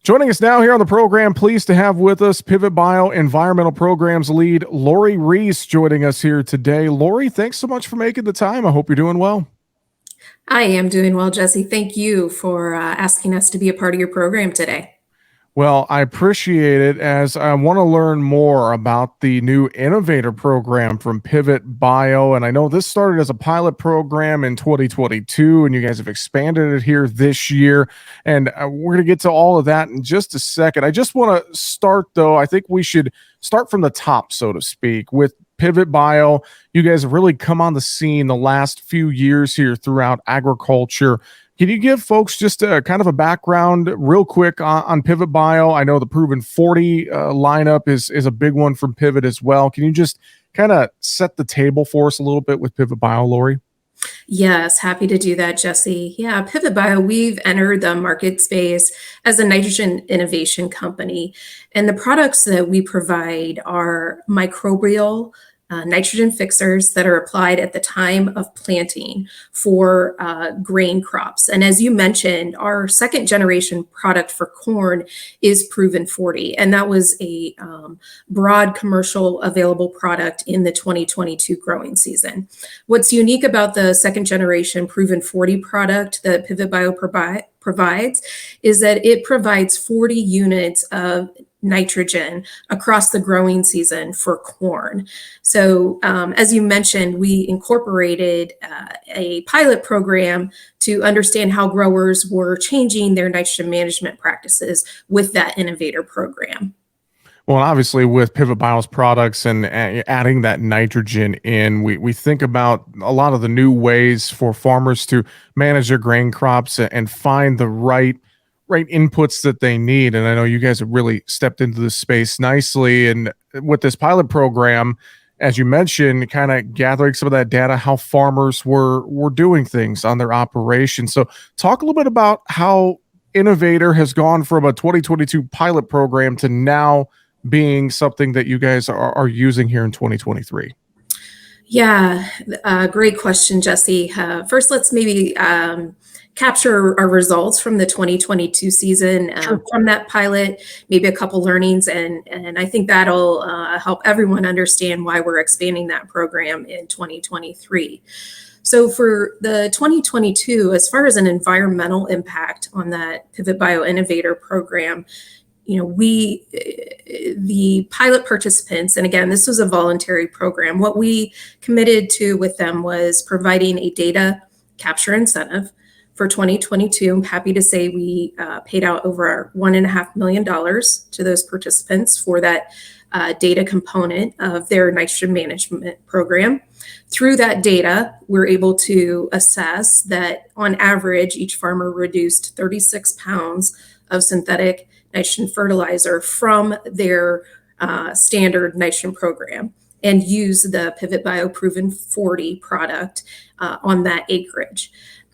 Joining us now here on the program, pleased to have with us Pivot Bio Environmental Programs Lead Lori Reese joining us here today. Lori, thanks so much for making the time. I hope you're doing well. I am doing well, Jesse. Thank you for asking us to be a part of your program today. Well, I appreciate it as I want to learn more about the new N-OVATOR program from Pivot Bio. And I know this started as a pilot program in 2022, and you guys have expanded it here this year. And we're going to get to all of that in just a second. I just want to start, though. I think we should start from the top, so to speak, with Pivot Bio. You guys have really come on the scene the last few years here throughout agriculture. Can you give folks just a kind of a background real quick on Pivot Bio? I know the Proven 40 lineup is a big one from Pivot as well. Can you just kind of set the table for us a little bit with Pivot Bio, Lori? Yes, happy to do that, Jesse. Yeah, Pivot Bio, we've entered the market space as a nitrogen innovation company. And the products that we provide are microbial nitrogen fixers that are applied at the time of planting for grain crops. And as you mentioned, our second generation product for corn is Proven 40. And that was a broad commercial available product in the 2022 growing season. What's unique about the second generation Proven 40 product that Pivot Bio provides is that it provides 40 units of nitrogen across the growing season for corn. So as you mentioned, we incorporated a pilot program to understand how growers were changing their nitrogen management practices with that N-OVATOR program. Well, obviously, with Pivot Bio's products and adding that nitrogen in, we think about a lot of the new ways for farmers to manage their grain crops and find the right inputs that they need. And I know you guys have really stepped into this space nicely. And with this pilot program, as you mentioned, kind of gathering some of that data, how farmers were doing things on their operations. So talk a little bit about how N-OVATOR has gone from a 2022 pilot program to now being something that you guys are using here in 2023. Yeah, great question, Jesse. First, let's maybe capture our results from the 2022 season from that pilot, maybe a couple learnings, and I think that'll help everyone understand why we're expanding that program in 2023. So for the 2022, as far as an environmental impact on that Pivot Bio N-OVATOR program, the pilot participants, and again, this was a voluntary program, what we committed to with them was providing a data capture incentive for 2022. I'm happy to say we paid out over $1.5 million to those participants for that data component of their nitrogen management program. Through that data, we're able to assess that on average, each farmer reduced 36 pounds of synthetic nitrogen fertilizer from their standard nitrogen program and use the Pivot Bio Proven 40 product on that acreage.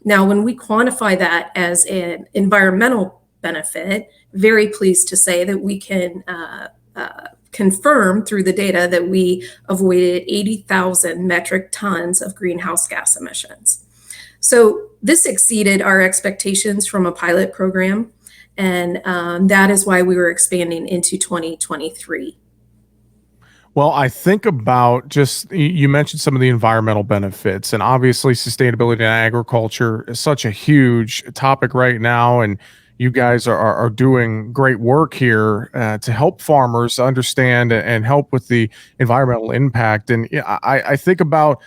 Now, when we quantify that as an environmental benefit, very pleased to say that we can confirm through the data that we avoided 80,000 metric tons of greenhouse gas emissions. So this exceeded our expectations from a pilot program. And that is why we were expanding into 2023. Well, I think about just, you mentioned some of the environmental benefits, and obviously sustainability in agriculture is such a huge topic right now. And you guys are doing great work here to help farmers understand and help with the environmental impact. And I think about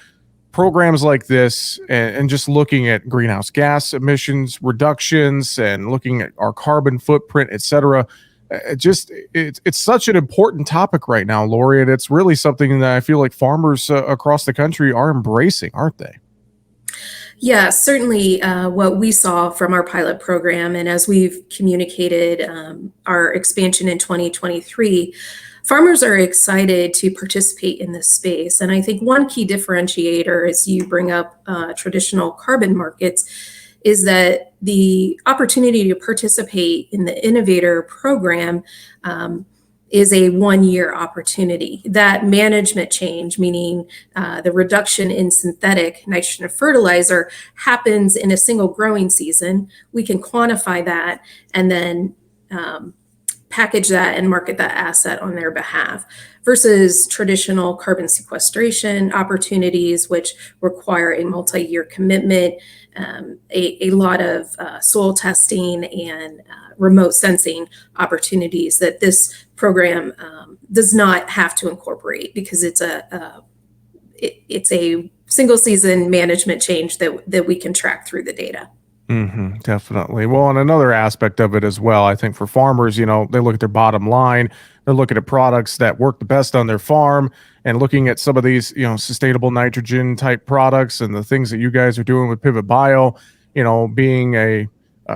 programs like this and just looking at greenhouse gas emissions reductions and looking at our carbon footprint, et cetera. It's such an important topic right now, Lori, and it's really something that I feel like farmers across the country are embracing, aren't they? Yeah, certainly what we saw from our pilot program, and as we've communicated our expansion in 2023, farmers are excited to participate in this space. And I think one key differentiator as you bring up traditional carbon markets is that the opportunity to participate in the N-OVATOR program is a one-year opportunity. That management change, meaning the reduction in synthetic nitrogen fertilizer, happens in a single growing season. We can quantify that and then package that and market that asset on their behalf versus traditional carbon sequestration opportunities, which require a multi-year commitment, a lot of soil testing and remote sensing opportunities that this program does not have to incorporate because it's a single season management change that we can track through the data. Definitely. Well, and another aspect of it as well, I think for farmers, they look at their bottom line, they're looking at products that work the best on their farm and looking at some of these, sustainable nitrogen type products and the things that you guys are doing with Pivot Bio, being a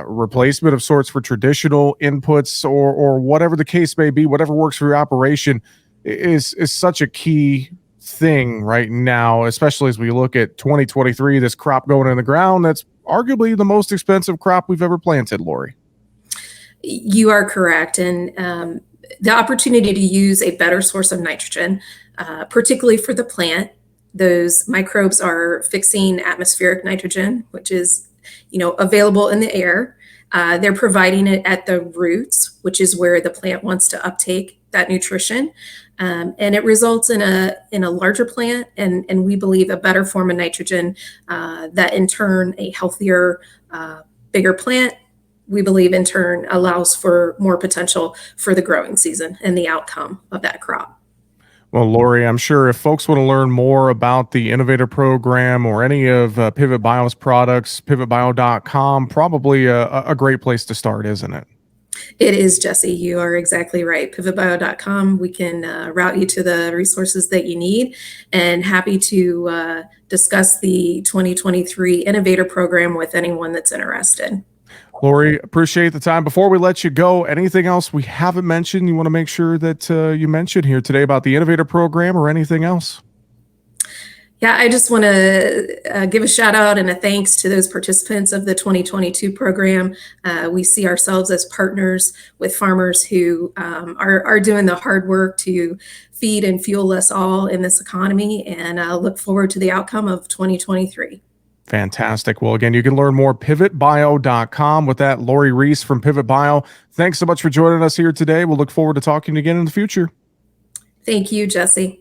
replacement of sorts for traditional inputs or whatever the case may be, whatever works for your operation is such a key thing right now, especially as we look at 2023, this crop going in the ground that's arguably the most expensive crop we've ever planted, Lori. You are correct. And the opportunity to use a better source of nitrogen, particularly for the plant, those microbes are fixing atmospheric nitrogen, which is, available in the air. They're providing it at the roots, which is where the plant wants to uptake that nutrition. And it results in a larger plant and we believe a better form of nitrogen that in turn a healthier, bigger plant, we believe in turn allows for more potential for the growing season and the outcome of that crop. Well, Lori, I'm sure if folks want to learn more about the Innovator program or any of Pivot Bio's products, pivotbio.com, probably a great place to start, isn't it? It is, Jesse. You are exactly right. Pivotbio.com. We can route you to the resources that you need, and happy to discuss the 2023 Innovator program with anyone that's interested. Lori, appreciate the time. Before we let you go, anything else we haven't mentioned you want to make sure that you mention here today about the Innovator program or anything else? Yeah, I just want to give a shout out and a thanks to those participants of the 2022 program. We see ourselves as partners with farmers who are doing the hard work to feed and fuel us all in this economy, and look forward to the outcome of 2023. Fantastic. Well, again, you can learn more pivotbio.com. With that, Lori Reese from Pivot Bio, thanks so much for joining us here today. We'll look forward to talking again in the future. Thank you, Jesse.